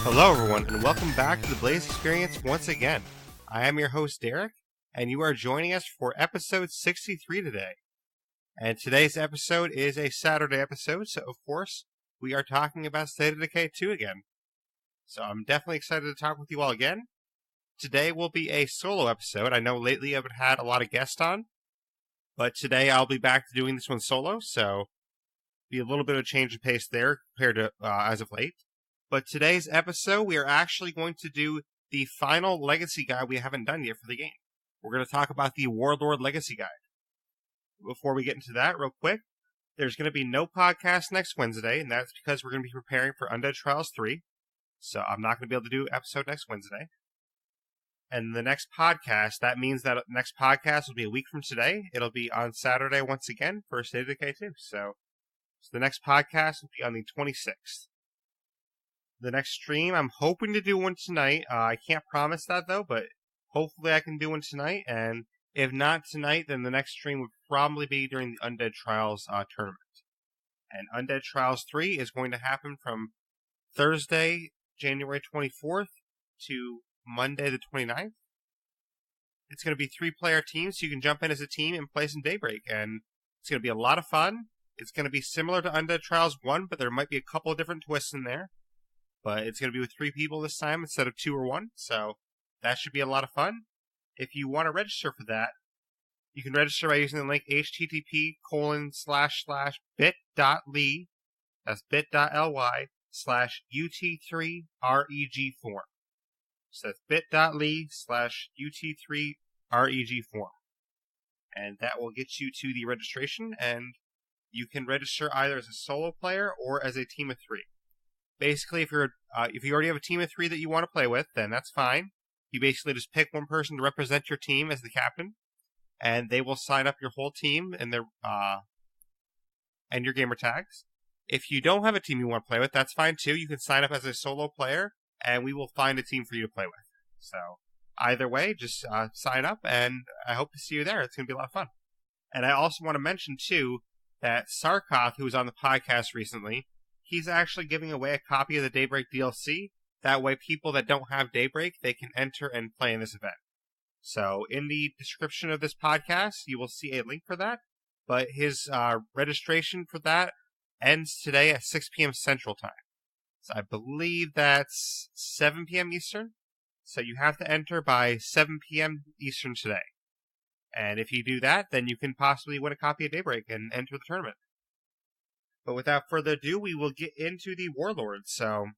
Hello everyone, and welcome back to the Blaise XPerience once again. I am your host Derreck, and you are joining us for episode 63 today. And today's episode is a Saturday episode, so of course, we are talking about State of Decay 2 again. So I'm definitely excited to talk with you all again. Today will be a solo episode. I know lately I've had a lot of guests on, but today I'll be back to doing this one solo, so be a little bit of change of pace there compared to as of late. But today's episode, we are actually going to do the final Legacy Guide we haven't done yet for the game. We're going to talk about the Warlord Legacy Guide. Before we get into that, real quick, there's going to be no podcast next Wednesday, and that's because we're going to be preparing for Undead Trials 3. So I'm not going to be able to do an episode next Wednesday. And the next podcast, that means that the next podcast will be a week from today. It'll be on Saturday once again for State of Decay 2. So the next podcast will be on the 26th. The next stream, I'm hoping to do one tonight. I can't promise that, though, but hopefully I can do one tonight. And if not tonight, then the next stream would probably be during the Undead Trials tournament. And Undead Trials 3 is going to happen from Thursday, January 24th to Monday the 29th. It's going to be 3-player teams, so you can jump in as a team and play some Daybreak. And it's going to be a lot of fun. It's going to be similar to Undead Trials 1, but there might be a couple of different twists in there. But it's going to be with 3 people this time instead of 2 or 1, so that should be a lot of fun. If you want to register for that, you can register by using the link http://bit.ly, that's bit.ly/UT3REG form. So that's bit.ly/UT3REG form. And that will get you to the registration, and you can register either as a solo player or as a team of 3. Basically, if you already have a team of 3 that you want to play with, then that's fine. You basically just pick one person to represent your team as the captain, and they will sign up your whole team and their and your gamer tags. If you don't have a team you want to play with, that's fine too. You can sign up as a solo player, and we will find a team for you to play with. So either way, just sign up, and I hope to see you there. It's going to be a lot of fun. And I also want to mention too that Sarkoth, who was on the podcast recently, he's actually giving away a copy of the Daybreak DLC. That way people that don't have Daybreak, they can enter and play in this event. So in the description of this podcast, you will see a link for that. But his registration for that ends today at 6 p.m. Central Time. So I believe that's 7 p.m. Eastern. So you have to enter by 7 p.m. Eastern today. And if you do that, then you can possibly win a copy of Daybreak and enter the tournament. But without further ado, we will get into the Warlord. So,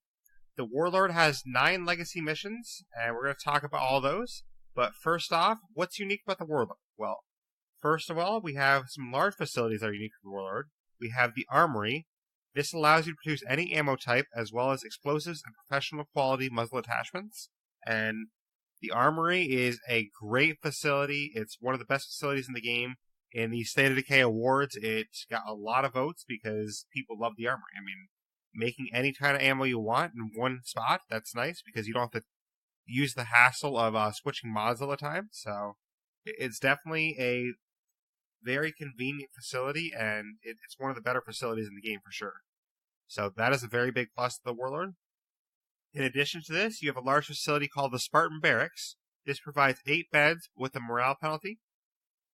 the Warlord has 9 legacy missions, and we're going to talk about all those. But first off, what's unique about the Warlord? Well, first of all, we have some large facilities that are unique to the Warlord. We have the Armory. This allows you to produce any ammo type, as well as explosives and professional quality muzzle attachments. And the Armory is a great facility. It's one of the best facilities in the game. In the State of Decay Awards, it got a lot of votes because people love the Armory. I mean, making any kind of ammo you want in one spot, that's nice because you don't have to use the hassle of switching mods all the time. So it's definitely a very convenient facility, and it's one of the better facilities in the game for sure. So that is a very big plus to the Warlord. In addition to this, you have a large facility called the Spartan Barracks. This provides 8 beds with a morale penalty.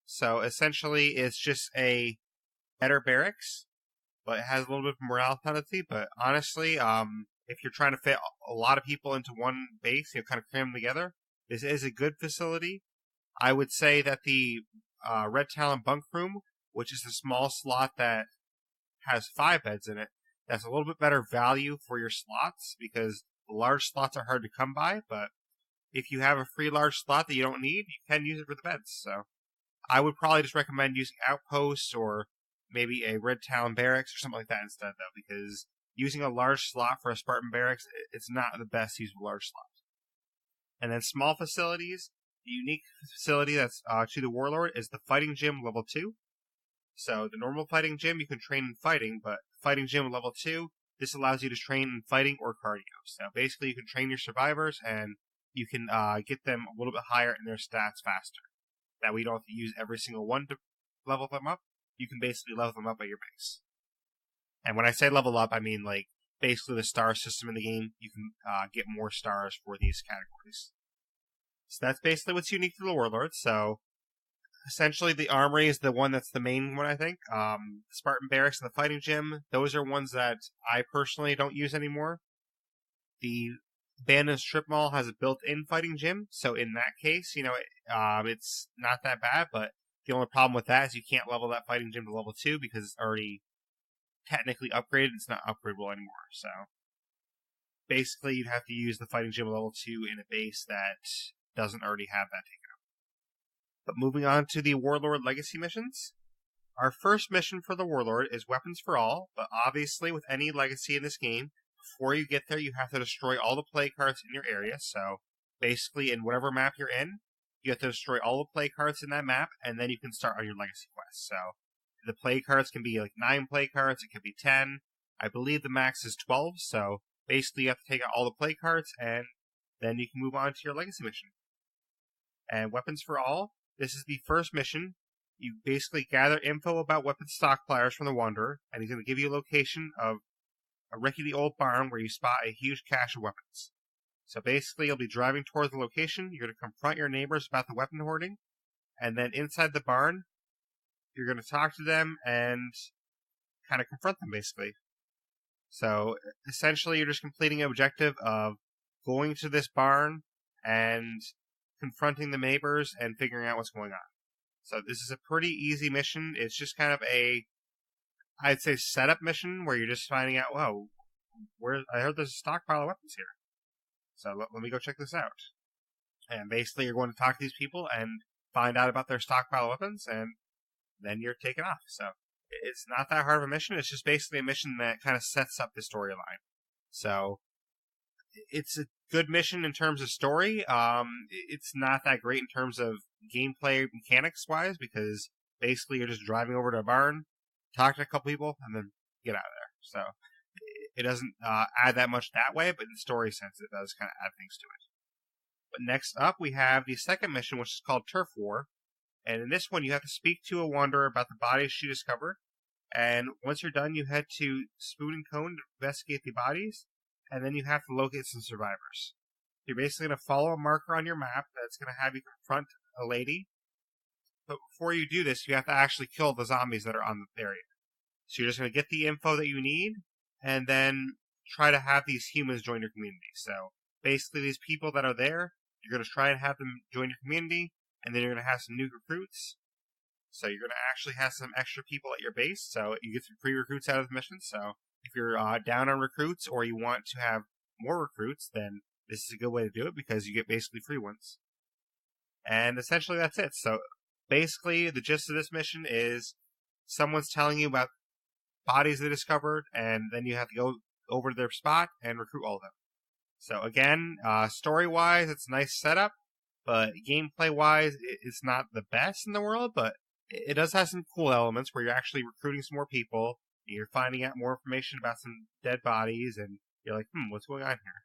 So essentially, it's just a better barracks, but it has a little bit of morale penalty. But honestly, if you're trying to fit a lot of people into one base, kind of cram them together, this is a good facility. I would say that the Red Talon Bunk Room, which is the small slot that has 5 beds in it, that's a little bit better value for your slots because the large slots are hard to come by. But if you have a free large slot that you don't need, you can use it for the beds. So I would probably just recommend using Outposts or maybe a Red Talon Barracks or something like that instead, though, because using a large slot for a Spartan Barracks, it's not the best use of a large slot. And then small facilities, the unique facility that's to the Warlord is the Fighting Gym Level 2. So the normal Fighting Gym, you can train in fighting, but Fighting Gym Level 2, this allows you to train in fighting or cardio. So basically you can train your survivors and you can get them a little bit higher in their stats faster. That we don't have to use every single one to level them up. You can basically level them up at your base. And when I say level up, I mean like basically the star system in the game. You can get more stars for these categories. So that's basically what's unique to the Warlord. So essentially, the Armory is the one that's the main one, I think. The Spartan Barracks and the Fighting Gym, those are ones that I personally don't use anymore. The Abandoned Strip Mall has a built-in Fighting Gym, so in that case, it's not that bad, but the only problem with that is you can't level that Fighting Gym to level 2 because it's already technically upgraded. It's not upgradable anymore, so basically you'd have to use the Fighting Gym level 2 in a base that doesn't already have that taken up. But moving on to the Warlord Legacy missions. Our first mission for the Warlord is Weapons for All, but obviously with any Legacy in this game, before you get there you have to destroy all the play cards in your area, so basically in whatever map you're in, you have to destroy all the play cards in that map, and then you can start on your Legacy quest. So the play cards can be like 9 play cards, it could be 10, I believe the max is 12, so basically you have to take out all the play cards, and then you can move on to your Legacy mission. And Weapons for All, this is the first mission. You basically gather info about weapon stockpilers from the Wanderer, and he's going to give you a location of a rickety old barn where you spot a huge cache of weapons. So basically, you'll be driving towards the location, you're going to confront your neighbors about the weapon hoarding, and then inside the barn, you're going to talk to them and kind of confront them, basically. So essentially, you're just completing an objective of going to this barn and confronting the neighbors and figuring out what's going on. So this is a pretty easy mission. It's just kind of I'd say setup mission where you're just finding out, whoa, I heard there's a stockpile of weapons here. So let me go check this out. And basically you're going to talk to these people and find out about their stockpile of weapons, and then you're taken off. So it's not that hard of a mission. It's just basically a mission that kind of sets up the storyline. So it's a good mission in terms of story. It's not that great in terms of gameplay mechanics-wise, because basically you're just driving over to a barn, talk to a couple people, and then get out of there. So it doesn't add that much that way, but in story sense, it does kind of add things to it. But next up, we have the second mission, which is called Turf War. And in this one, you have to speak to a wanderer about the bodies she discovered. And once you're done, you head to Spoon and Cone to investigate the bodies. And then you have to locate some survivors. You're basically going to follow a marker on your map that's going to have you confront a lady. But before you do this, you have to actually kill the zombies that are on the area. So you're just going to get the info that you need, and then try to have these humans join your community. So basically, these people that are there, you're going to try and have them join your community, and then you're going to have some new recruits. So you're going to actually have some extra people at your base, so you get some free recruits out of the mission. So if you're down on recruits, or you want to have more recruits, then this is a good way to do it, because you get basically free ones. And essentially that's it. So basically the gist of this mission is someone's telling you about bodies they discovered, and then you have to go over to their spot and recruit all of them. So again, story-wise, it's a nice setup, but gameplay-wise, it's not the best in the world, but it does have some cool elements where you're actually recruiting some more people, you're finding out more information about some dead bodies, and you're like, what's going on here?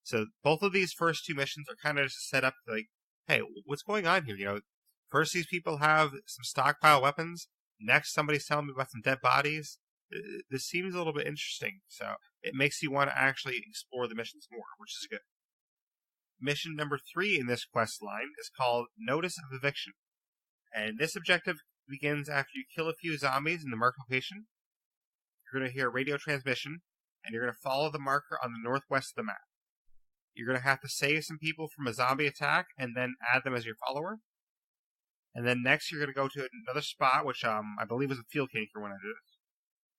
So both of these first two missions are kind of just set up like, hey, what's going on here? First these people have some stockpile weapons, next somebody's telling me about some dead bodies. This seems a little bit interesting, so it makes you want to actually explore the missions more, which is good. Mission number 3 in this quest line is called Notice of Eviction, and this objective begins after you kill a few zombies in the marked location. You're going to hear a radio transmission, and you're going to follow the marker on the northwest of the map. You're going to have to save some people from a zombie attack, and then add them as your follower. And then next you're going to go to another spot, which I believe was a field canker when I did it.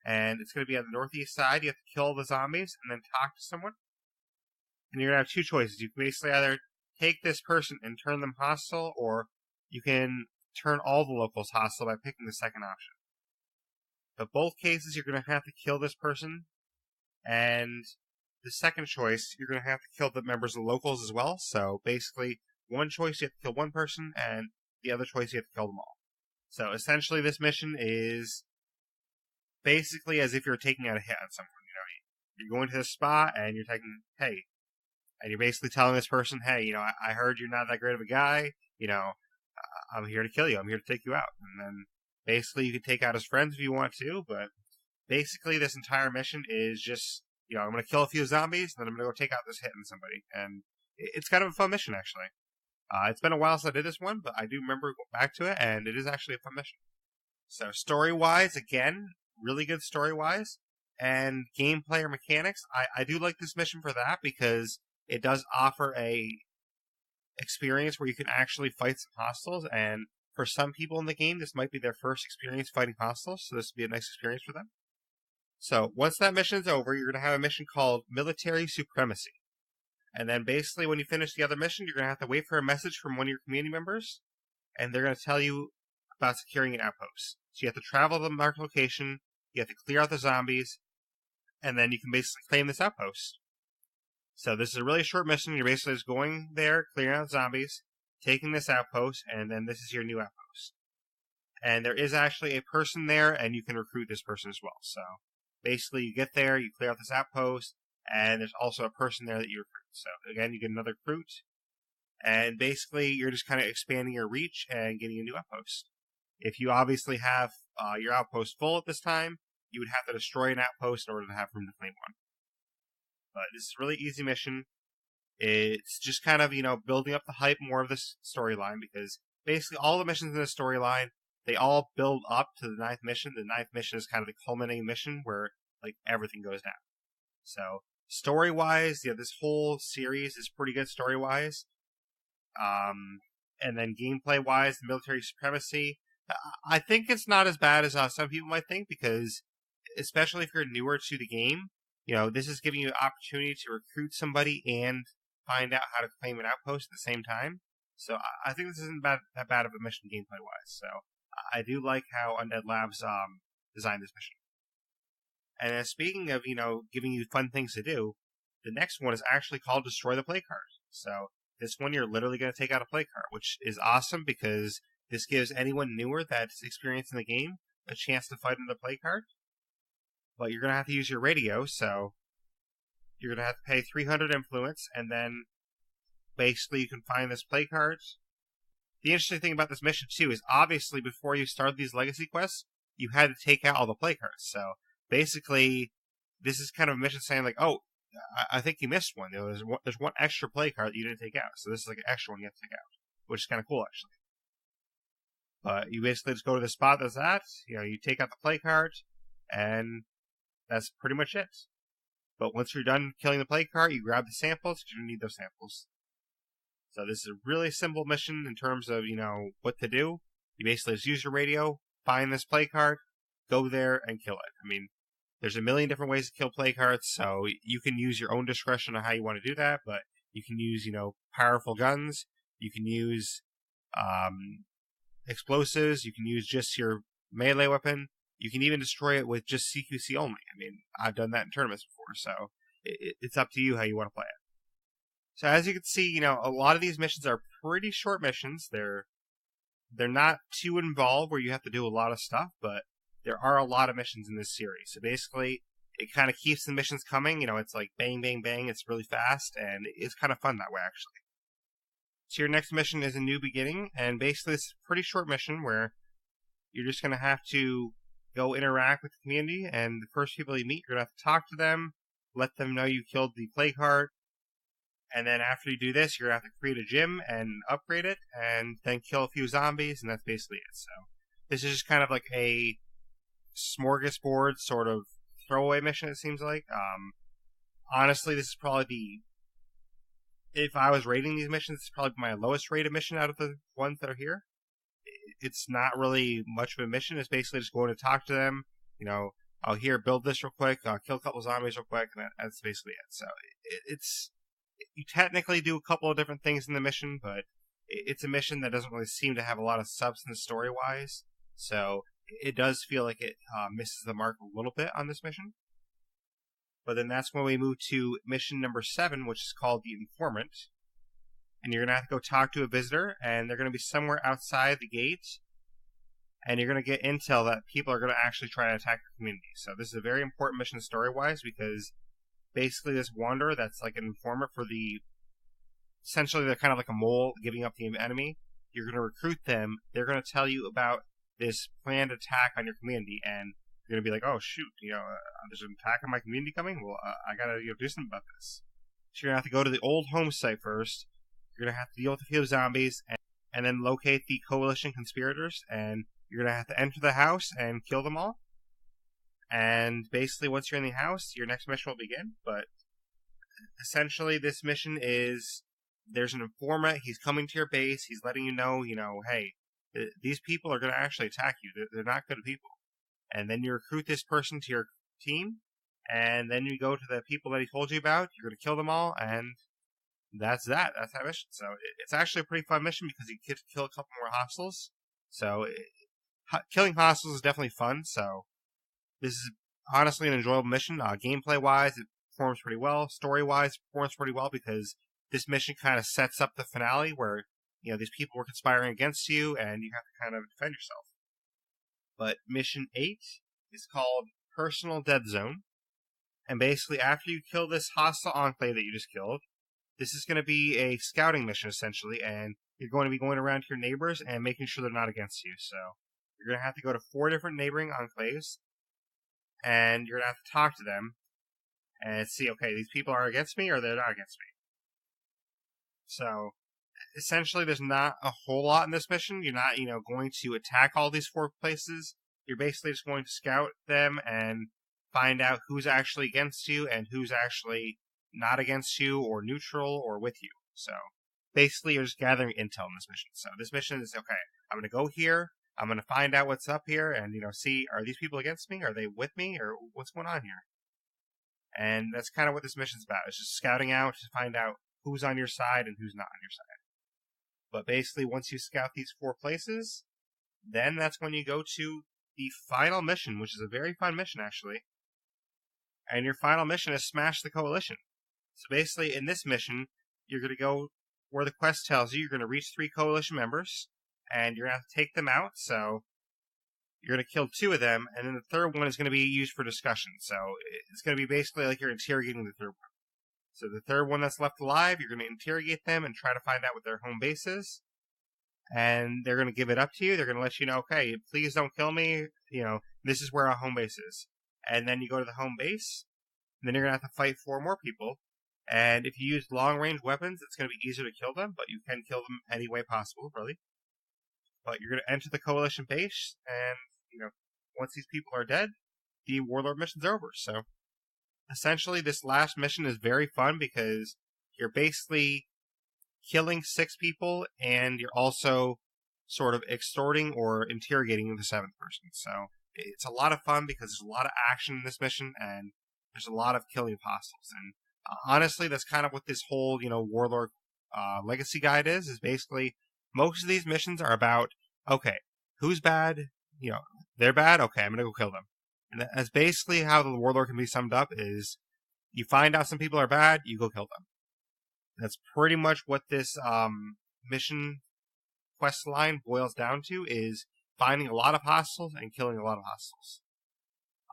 And it's going to be on the northeast side. You have to kill the zombies and then talk to someone. And you're going to have two choices. You can basically either take this person and turn them hostile, or you can turn all the locals hostile by picking the second option. But both cases, you're going to have to kill this person. And the second choice, you're going to have to kill the members of the locals as well. So basically, one choice, you have to kill one person, and the other choice, you have to kill them all. So essentially, this mission is basically as if you're taking out a hit on someone. You're going to this spot, and you're taking, hey, and you're basically telling this person, hey, I heard you're not that great of a guy, I'm here to kill you, I'm here to take you out. And then basically you can take out his friends if you want to, but basically this entire mission is just I'm going to kill a few zombies, and then I'm going to go take out this hit on somebody. And it's kind of a fun mission, actually. It's been a while since I did this one, but I do remember going back to it, and it is actually a fun mission. So story-wise, again, really good story-wise. And gameplay or mechanics, I do like this mission for that, because it does offer a experience where you can actually fight some hostiles, and for some people in the game, this might be their first experience fighting hostiles, so this would be a nice experience for them. So once that mission is over, you're going to have a mission called Military Supremacy. And then basically when you finish the other mission, you're going to have to wait for a message from one of your community members, and they're going to tell you about securing an outpost. So you have to travel to the marked location, you have to clear out the zombies, and then you can basically claim this outpost. So this is a really short mission. You're basically just going there, clearing out zombies, taking this outpost, and then this is your new outpost. And there is actually a person there, and you can recruit this person as well. So basically you get there, you clear out this outpost, and there's also a person there that you recruit. So again, you get another recruit, and basically you're just kind of expanding your reach and getting a new outpost. If you obviously have your outpost full at this time, you would have to destroy an outpost in order to have room to claim one. But this is a really easy mission. It's just kind of, building up the hype more of this storyline, because basically all the missions in the storyline, they all build up to the 9th mission. The 9th mission is kind of the culminating mission where, everything goes down. So, story-wise, this whole series is pretty good story-wise. And then gameplay-wise, the Military Supremacy, I think it's not as bad as some people might think, because especially if you're newer to the game, this is giving you an opportunity to recruit somebody and find out how to claim an outpost at the same time. So I think this isn't that bad of a mission gameplay-wise. So I do like how Undead Labs designed this mission. And speaking of, giving you fun things to do, the next one is actually called Destroy the Play Card. So this one you're literally going to take out a play card, which is awesome because this gives anyone newer that's experienced in the game a chance to fight another play card. But you're going to have to use your radio, so you're going to have to pay 300 influence, and then basically you can find this play card. The interesting thing about this mission, too, is obviously before you start these legacy quests, you had to take out all the play cards. So basically, this is kind of a mission saying, I think you missed one. There's one extra play card that you didn't take out. So this is an extra one you have to take out, which is kind of cool, actually. But you basically just go to the spot that's at, you take out the play card, and that's pretty much it. But once you're done killing the play card, you grab the samples, because you need those samples. So this is a really simple mission in terms of, what to do. You basically just use your radio, find this play card, go there, and kill it. There's a million different ways to kill play cards, so you can use your own discretion on how you want to do that, but you can use, powerful guns, you can use explosives, you can use just your melee weapon, you can even destroy it with just CQC only. I've done that in tournaments before, so it's up to you how you want to play it. So as you can see, a lot of these missions are pretty short missions. They're not too involved where you have to do a lot of stuff, but there are a lot of missions in this series. So basically, it kind of keeps the missions coming. It's like bang, bang, bang. It's really fast, and it's kind of fun that way, actually. So your next mission is a new beginning, and basically it's a pretty short mission where you're just going to have to go interact with the community, and the first people you meet, you're going to have to talk to them, let them know you killed the play card, and then after you do this, you're going to have to create a gym and upgrade it, and then kill a few zombies, and that's basically it. So this is just kind of like a smorgasbord sort of throwaway mission, it seems like. Honestly, this is probably if I was rating these missions, it's probably my lowest rated mission out of the ones that are here. It's not really much of a mission. It's basically just going to talk to them. I'll build this real quick. I'll kill a couple zombies real quick, and that's basically it. So you technically do a couple of different things in the mission, but it's a mission that doesn't really seem to have a lot of substance story-wise. So it does feel like it misses the mark a little bit on this mission. But then that's when we move to mission number 7, which is called the Informant. And you're going to have to go talk to a visitor, and they're going to be somewhere outside the gate. And you're going to get intel that people are going to actually try to attack your community. So this is a very important mission story-wise, because basically this wanderer that's like an informant for essentially they're kind of like a mole giving up the enemy. You're going to recruit them. They're going to tell you about this planned attack on your community, and You're gonna be like, oh shoot, there's an attack on my community coming. Well, I gotta do something about this. So you're gonna have to go to the old home site first. You're gonna have to deal with a few zombies, and then locate the coalition conspirators, and you're gonna have to enter the house and kill them all. And basically, once you're in the house, your next mission will begin. But essentially, this mission is there's an informant. He's coming to your base. He's letting you know, hey, these people are going to actually attack you. They're not good people. And then you recruit this person to your team, and then you go to the people that he told you about. You're going to kill them all, and that's that. That's that mission. So it's actually a pretty fun mission because you get to kill a couple more hostiles. So killing hostiles is definitely fun. So this is honestly an enjoyable mission. Gameplay-wise, it performs pretty well. Story-wise, it performs pretty well because this mission kind of sets up the finale where, these people were conspiring against you and you have to kind of defend yourself. But Mission 8 is called Personal Dead Zone. And basically, after you kill this hostile enclave that you just killed, this is going to be a scouting mission, essentially, and you're going to be going around to your neighbors and making sure they're not against you. So you're going to have to go to 4 different neighboring enclaves, and you're going to have to talk to them and see, okay, these people are against me or they're not against me. So essentially, there's not a whole lot in this mission. You're not, going to attack all these 4 places. You're basically just going to scout them and find out who's actually against you and who's actually not against you or neutral or with you. So basically, you're just gathering intel in this mission. So this mission is, okay, I'm going to go here. I'm going to find out what's up here and, see, are these people against me? Are they with me? Or what's going on here? And that's kind of what this mission's about. It's just scouting out to find out who's on your side and who's not on your side. But basically, once you scout these 4 places, then that's when you go to the final mission, which is a very fun mission, actually. And your final mission is Smash the Coalition. So basically, in this mission, you're going to go where the quest tells you. You're going to reach 3 Coalition members, and you're going to have to take them out. So you're going to kill 2 of them, and then the third one is going to be used for discussion. So it's going to be basically like you're interrogating the third one. So the third one that's left alive, you're going to interrogate them and try to find out what their home base is. And they're going to give it up to you. They're going to let you know, okay, please don't kill me. This is where our home base is. And then you go to the home base. And then you're going to have to fight 4 more people. And if you use long-range weapons, it's going to be easier to kill them. But you can kill them any way possible, really. But you're going to enter the Coalition base. And, once these people are dead, the Warlord mission's over. So essentially, this last mission is very fun because you're basically killing 6 people, and you're also sort of extorting or interrogating the 7th person. So it's a lot of fun because there's a lot of action in this mission, and there's a lot of killing of hostiles. And honestly, that's kind of what this whole, Warlord Legacy Guide is basically most of these missions are about, okay, who's bad? They're bad? Okay, I'm going to go kill them. And that's basically how the Warlord can be summed up is you find out some people are bad, you go kill them. That's pretty much what this mission quest line boils down to is finding a lot of hostiles and killing a lot of hostiles.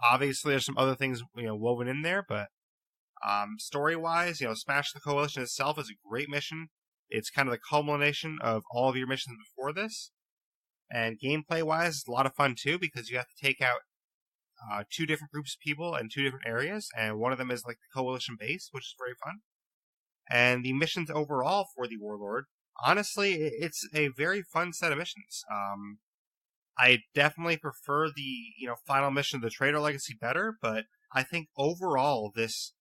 Obviously, there's some other things woven in there, but story-wise, Smash the Coalition itself is a great mission. It's kind of the culmination of all of your missions before this. And gameplay-wise, it's a lot of fun too because you have to take out 2 different groups of people in 2 different areas, and one of them is like the Coalition base, which is very fun. And the missions overall for the Warlord, honestly, it's a very fun set of missions. I definitely prefer the final mission of the Traitor Legacy better, but I think overall this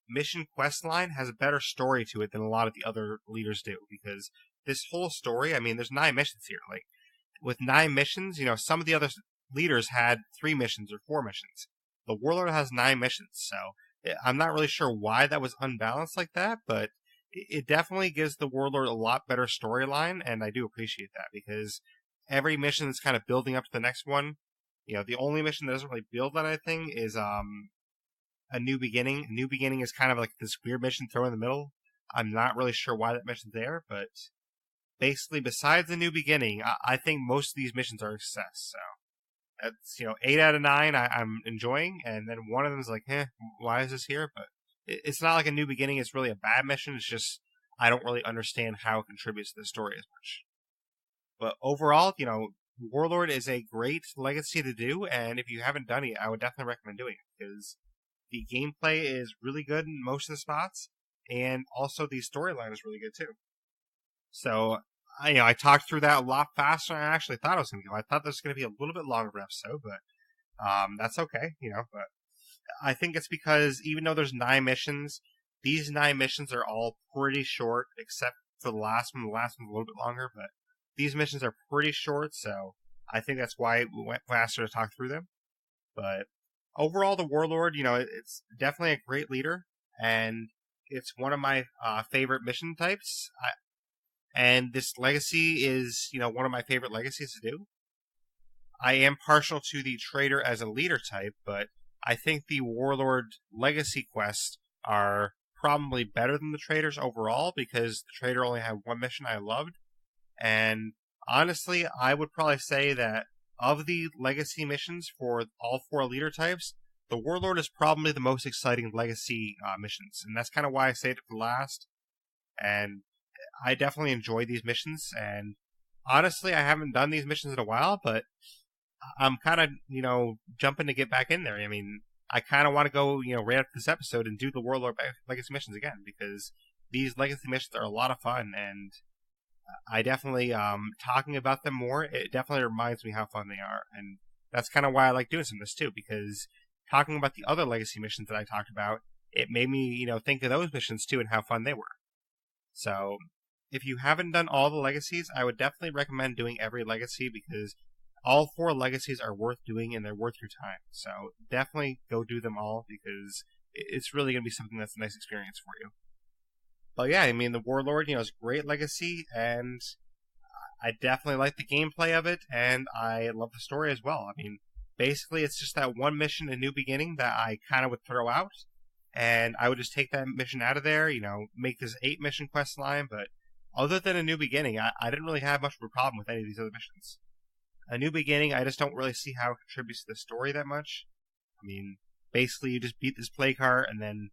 mission quest line has a better story to it than a lot of the other leaders do, because this whole story, there's 9 missions here. Like with 9 missions, some of the other leaders had 3 missions or 4 missions. The Warlord has 9 missions, so I'm not really sure why that was unbalanced like that, but it definitely gives the Warlord a lot better storyline, and I do appreciate that, because every mission is kind of building up to the next one. The only mission that doesn't really build on anything is A New Beginning. A New Beginning is kind of like this weird mission thrown in the middle. I'm not really sure why that mission's there, but basically, besides The New Beginning, I think most of these missions are a success, so that's 8 out of 9 I'm enjoying, and then one of them is like, why is this here? But it's not like A New Beginning is really a bad mission. It's just I don't really understand how it contributes to the story as much. But overall, Warlord is a great legacy to do, and if you haven't done it, I would definitely recommend doing it, because the gameplay is really good in most of the spots, and also the storyline is really good too. So, I talked through that a lot faster than I actually thought I was going to go. I thought this was going to be a little bit longer of an episode, but that's okay, But I think it's because even though there's 9 missions, these 9 missions are all pretty short, except for the last one. The last one's a little bit longer, but these missions are pretty short, so I think that's why we went faster to talk through them. But overall, the Warlord, it's definitely a great leader, and it's one of my favorite mission types. And this legacy is, one of my favorite legacies to do. I am partial to the Trader as a leader type, but I think the Warlord legacy quests are probably better than the Traders overall, because the Trader only had one mission I loved. And honestly, I would probably say that of the legacy missions for all 4 leader types, the Warlord is probably the most exciting legacy missions. And that's kind of why I saved it for last. And I definitely enjoy these missions. And honestly, I haven't done these missions in a while, but I'm kind of, jumping to get back in there. I mean, I kind of want to go, right after this episode and do the Warlord legacy missions again, because these legacy missions are a lot of fun, and I definitely, talking about them more, it definitely reminds me how fun they are, and that's kind of why I like doing some of this too, because talking about the other legacy missions that I talked about, it made me, think of those missions too and how fun they were. So, if you haven't done all the legacies, I would definitely recommend doing every legacy, because all 4 legacies are worth doing and they're worth your time. So definitely go do them all, because it's really going to be something that's a nice experience for you. But yeah, I mean, the Warlord, is a great legacy, and I definitely like the gameplay of it, and I love the story as well. I mean, basically, it's just that one mission, A New Beginning, that I kind of would throw out, and I would just take that mission out of there, make this 8 mission quest line, but other than A New Beginning, I didn't really have much of a problem with any of these other missions. A New Beginning, I just don't really see how it contributes to the story that much. I mean, basically, you just beat this plague heart, and then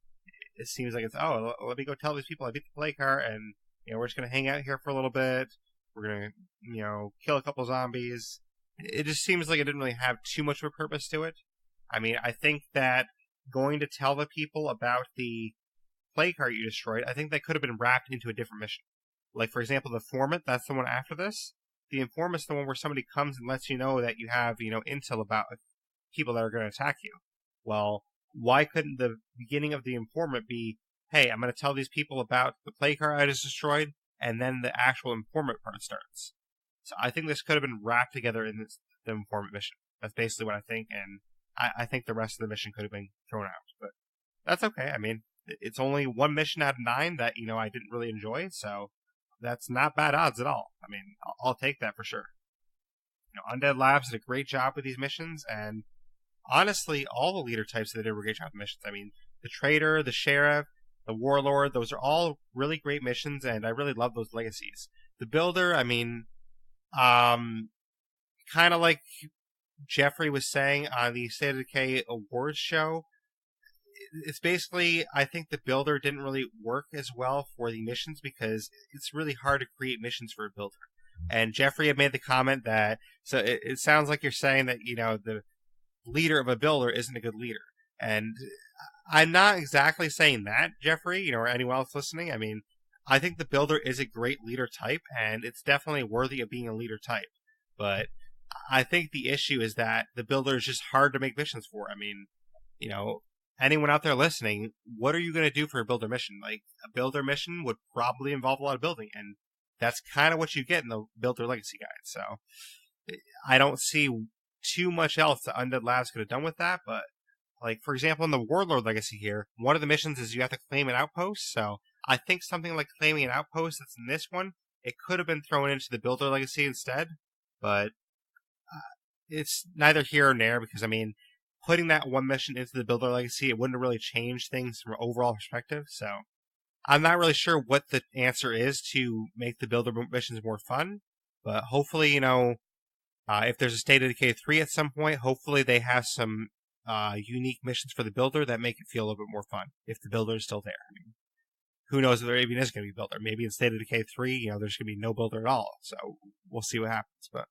it seems like it's, let me go tell these people I beat the plague heart, and, we're just going to hang out here for a little bit. We're going to, kill a couple zombies. It just seems like it didn't really have too much of a purpose to it. I mean, I think that going to tell the people about the plague heart you destroyed, I think that could have been wrapped into a different mission. Like, for example, the Informant, that's the one after this. The Informant's the one where somebody comes and lets you know that you have, intel about people that are going to attack you. Well, why couldn't the beginning of the Informant be, hey, I'm going to tell these people about the plague heart I just destroyed, and then the actual Informant part starts. So I think this could have been wrapped together in the Informant mission. That's basically what I think, and I think the rest of the mission could have been thrown out. But that's okay. I mean, it's only one mission out of 9 that, I didn't really enjoy, so that's not bad odds at all. I mean, I'll take that for sure. Undead Labs did a great job with these missions, and honestly, all the leader types did a great job with missions. I mean, the Trader, the Sheriff, the Warlord, those are all really great missions, and I really love those legacies. The Builder, I mean, kind of like Jeffrey was saying on the State of Decay awards show, it's basically, I think the Builder didn't really work as well for the missions, because it's really hard to create missions for a Builder. And Jeffrey had made the comment that, so it sounds like you're saying that, the leader of a Builder isn't a good leader. And I'm not exactly saying that, Jeffrey, or anyone else listening. I mean, I think the Builder is a great leader type, and it's definitely worthy of being a leader type. But I think the issue is that the Builder is just hard to make missions for. I mean, anyone out there listening, what are you going to do for a Builder mission? Like, a Builder mission would probably involve a lot of building, and that's kind of what you get in the Builder Legacy Guide. So I don't see too much else that Undead Labs could have done with that, but, like, for example, in the Warlord Legacy here, one of the missions is you have to claim an outpost, so I think something like claiming an outpost that's in this one, it could have been thrown into the Builder Legacy instead, but it's neither here or there, because, I mean, putting that one mission into the Builder Legacy, it wouldn't have really changed things from an overall perspective, so I'm not really sure what the answer is to make the Builder missions more fun, but hopefully, if there's a State of Decay 3 at some point, hopefully they have some unique missions for the Builder that make it feel a little bit more fun, if the Builder is still there. I mean, who knows if there even is going to be a Builder. Maybe in State of Decay 3, there's going to be no Builder at all, so we'll see what happens, but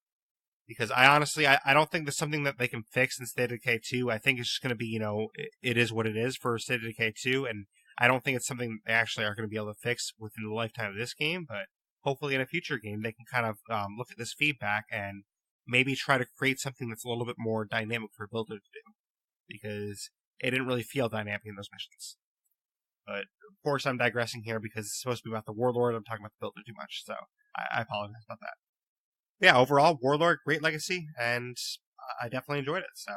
Because I don't think there's something that they can fix in State of Decay 2. I think it's just going to be, it is what it is for State of Decay 2, and I don't think it's something they actually are going to be able to fix within the lifetime of this game, but hopefully in a future game they can kind of look at this feedback and maybe try to create something that's a little bit more dynamic for a builder to do, because it didn't really feel dynamic in those missions. But, of course, I'm digressing here because it's supposed to be about the Warlord. I'm talking about the builder too much, so I apologize about that. Yeah, overall, Warlord, great legacy, and I definitely enjoyed it, so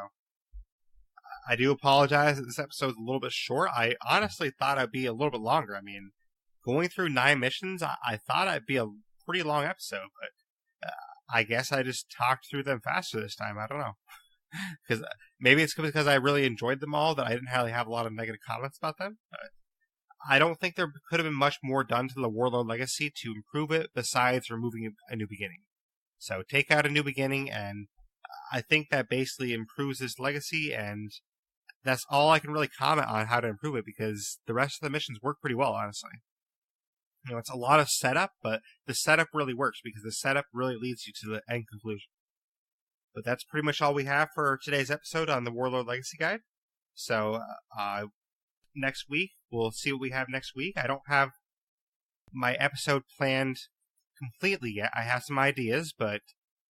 I do apologize that this episode's a little bit short. I honestly thought I'd be a little bit longer. I mean, going through 9 missions, I thought I'd be a pretty long episode, but I guess I just talked through them faster this time. I don't know. Because maybe it's because I really enjoyed them all that I didn't really have a lot of negative comments about them, but I don't think there could have been much more done to the Warlord legacy to improve it besides removing a new beginning. So take out a new beginning, and I think that basically improves this legacy, and that's all I can really comment on how to improve it, because the rest of the missions work pretty well, honestly. It's a lot of setup, but the setup really works, because the setup really leads you to the end conclusion. But that's pretty much all we have for today's episode on the Warlord Legacy Guide. So, next week, we'll see what we have next week. I don't have my episode planned completely yet. I have some ideas, but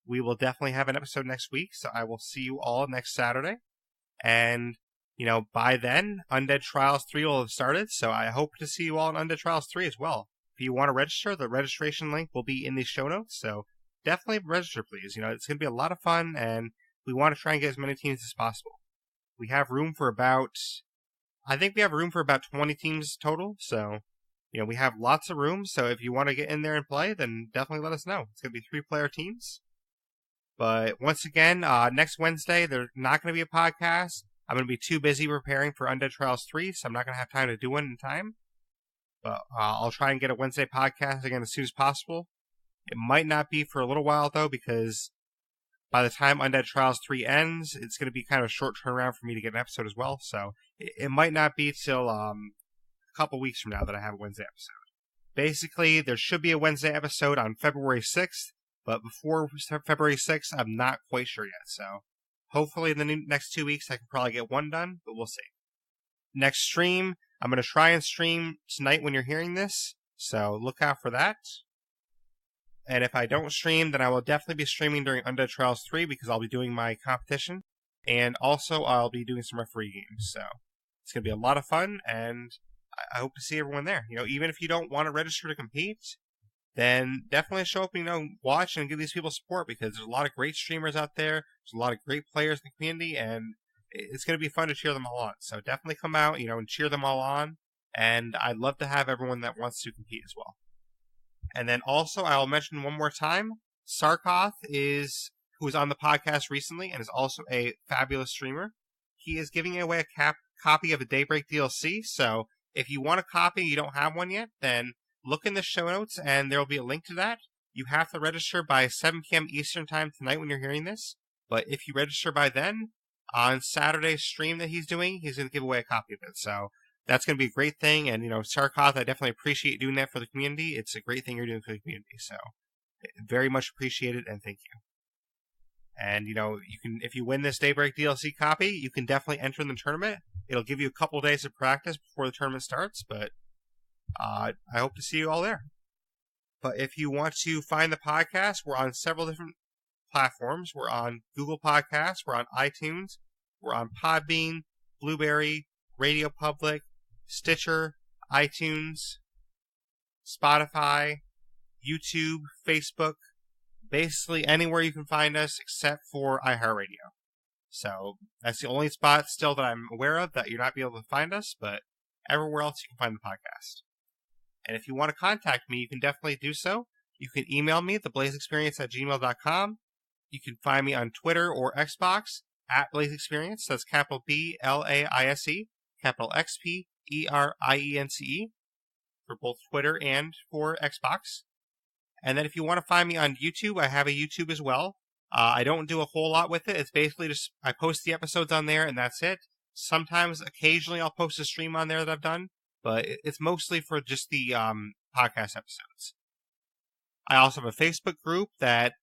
we will definitely have an episode next week, so I will see you all next Saturday. And, by then, Undead Trials 3 will have started, so I hope to see you all in Undead Trials 3 as well. If you want to register, the registration link will be in the show notes, so definitely register, please. It's going to be a lot of fun, and we want to try and get as many teams as possible. We have room for about 20 teams total, so we have lots of room, so if you want to get in there and play, then definitely let us know. It's going to be 3-player teams. But once again, next Wednesday, there's not going to be a podcast. I'm going to be too busy preparing for Undead Trials 3, so I'm not going to have time to do one in time. But I'll try and get a Wednesday podcast again as soon as possible. It might not be for a little while, though, because by the time Undead Trials 3 ends, it's going to be kind of a short turnaround for me to get an episode as well. So it might not be till a couple weeks from now that I have a Wednesday episode. Basically, there should be a Wednesday episode on February 6th, but before February 6th, I'm not quite sure yet. So hopefully in the next 2 weeks, I can probably get one done, but we'll see. Next stream, I'm going to try and stream tonight when you're hearing this, so look out for that. And if I don't stream, then I will definitely be streaming during Undead Trials 3 because I'll be doing my competition. And also, I'll be doing some referee games. So it's going to be a lot of fun, and I hope to see everyone there. Even if you don't want to register to compete, then definitely show up and, watch and give these people support, because there's a lot of great streamers out there. There's a lot of great players in the community, and it's going to be fun to cheer them all on. So definitely come out, and cheer them all on. And I'd love to have everyone that wants to compete as well. And then also, I'll mention one more time, Sarkoth who was on the podcast recently and is also a fabulous streamer. He is giving away a copy of the Daybreak DLC, so if you want a copy and you don't have one yet, then look in the show notes and there will be a link to that. You have to register by 7 p.m. Eastern Time tonight when you're hearing this, but if you register by then, on Saturday's stream that he's doing, he's going to give away a copy of it, so that's going to be a great thing, and, Sarkoth, I definitely appreciate doing that for the community. It's a great thing you're doing for the community, so very much appreciated, and thank you. And, you can, if you win this Daybreak DLC copy, you can definitely enter in the tournament. It'll give you a couple days of practice before the tournament starts, but I hope to see you all there. But if you want to find the podcast, we're on several different platforms. We're on Google Podcasts, we're on iTunes, we're on Podbean, Blueberry, Radio Public, Stitcher, iTunes, Spotify, YouTube, Facebook, basically anywhere you can find us except for iHeartRadio. So that's the only spot still that I'm aware of that you're not be able to find us, but everywhere else you can find the podcast. And if you want to contact me, you can definitely do so. You can email me at theblaisexperience@gmail.com. You can find me on Twitter or Xbox at Blaise XPerience. That's capital BLAISE, capital XPERIENCE for both Twitter and for Xbox. And then if you want to find me on YouTube, I have a YouTube as well. I don't do a whole lot with it. It's basically just I post the episodes on there and that's it. Sometimes, occasionally, I'll post a stream on there that I've done, but it's mostly for just the podcast episodes. I also have a Facebook group that,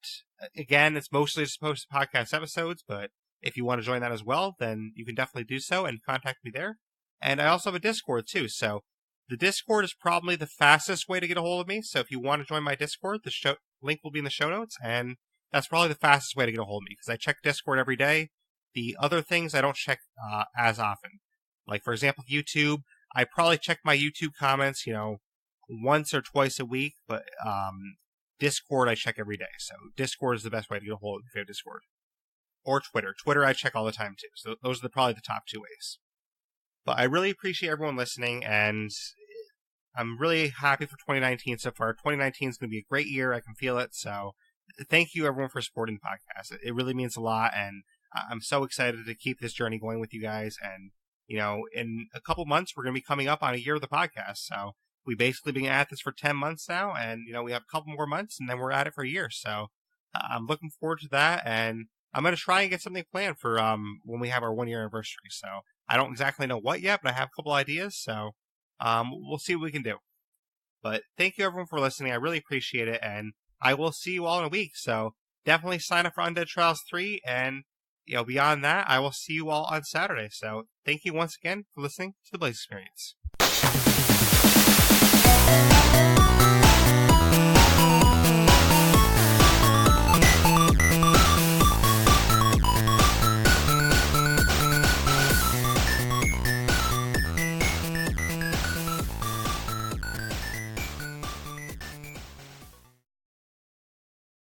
again, it's mostly just post podcast episodes, but if you want to join that as well, then you can definitely do so and contact me there. And I also have a Discord too, so the Discord is probably the fastest way to get a hold of me. So if you want to join my Discord, the link will be in the show notes, and that's probably the fastest way to get a hold of me, because I check Discord every day. The other things I don't check as often. Like, for example, YouTube, I probably check my YouTube comments, once or twice a week, but Discord I check every day. So Discord is the best way to get a hold of me if you have Discord. Or Twitter. Twitter I check all the time too. So those are probably the top 2 ways. But I really appreciate everyone listening, and I'm really happy for 2019 so far. 2019 is going to be a great year. I can feel it. So thank you, everyone, for supporting the podcast. It really means a lot, and I'm so excited to keep this journey going with you guys. And, in a couple months, we're going to be coming up on a year of the podcast. So we've basically been at this for 10 months now, and, we have a couple more months, and then we're at it for a year. So I'm looking forward to that, and I'm going to try and get something planned for when we have our 1-year anniversary. So I don't exactly know what yet, but I have a couple ideas. So we'll see what we can do. But thank you, everyone, for listening. I really appreciate it, and I will see you all in a week. So definitely sign up for Undead Trials 3, and beyond that, I will see you all on Saturday. So thank you once again for listening to the Blaise XPerience.